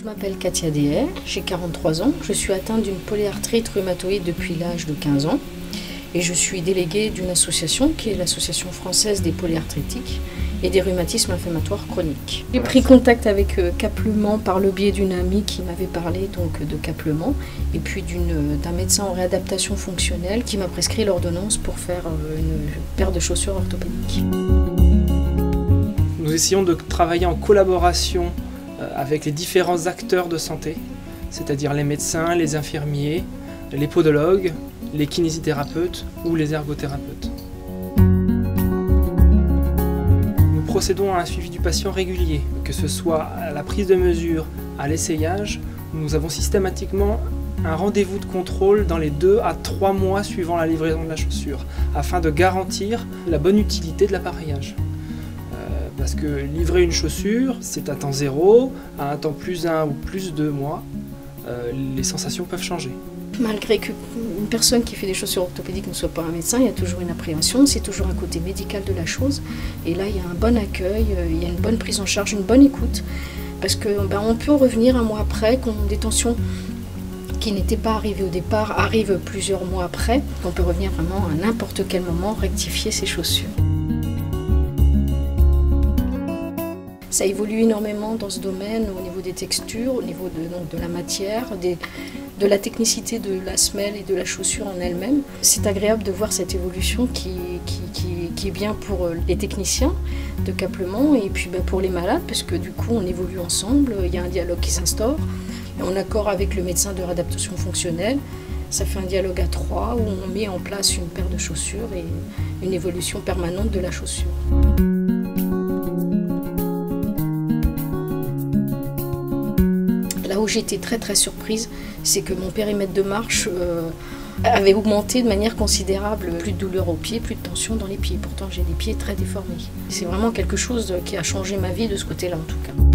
m'appelle Katia Dehay, j'ai 43 ans, je suis atteinte d'une polyarthrite rhumatoïde depuis l'âge de 15 ans et je suis déléguée d'une association qui est l'Association française des polyarthritiques et des rhumatismes inflammatoires chroniques. J'ai pris contact avec Caplement par le biais d'une amie qui m'avait parlé donc de Caplement et puis d'un médecin en réadaptation fonctionnelle qui m'a prescrit l'ordonnance pour faire une paire de chaussures orthopédiques. Nous essayons de travailler en collaboration avec les différents acteurs de santé, c'est-à-dire les médecins, les infirmiers, les podologues, les kinésithérapeutes ou les ergothérapeutes. Nous procédons à un suivi du patient régulier, que ce soit à la prise de mesure, à l'essayage. Nous avons systématiquement un rendez-vous de contrôle dans les 2 à 3 mois suivant la livraison de la chaussure, afin de garantir la bonne utilité de l'appareillage. Parce que livrer une chaussure, c'est à temps 0, à un temps plus 1 ou plus 2 mois, les sensations peuvent changer. Malgré qu'une personne qui fait des chaussures orthopédiques ne soit pas un médecin, il y a toujours une appréhension, c'est toujours un côté médical de la chose. Et là, il y a un bon accueil, il y a une bonne prise en charge, une bonne écoute. Parce qu'on peut revenir un mois après, quand des tensions qui n'étaient pas arrivées au départ arrivent plusieurs mois après. On peut revenir vraiment à n'importe quel moment rectifier ses chaussures. Ça évolue énormément dans ce domaine au niveau des textures, au niveau de la matière, de la technicité de la semelle et de la chaussure en elle-même. C'est agréable de voir cette évolution qui est bien pour les techniciens de Caplement et puis pour les malades, parce que du coup on évolue ensemble, il y a un dialogue qui s'instaure. En accord avec le médecin de réadaptation fonctionnelle, ça fait un dialogue à 3 où on met en place une paire de chaussures et une évolution permanente de la chaussure. Là où j'étais très surprise, c'est que mon périmètre de marche avait augmenté de manière considérable. Plus de douleur aux pieds, plus de tension dans les pieds. Pourtant j'ai des pieds très déformés. C'est vraiment quelque chose qui a changé ma vie de ce côté-là en tout cas.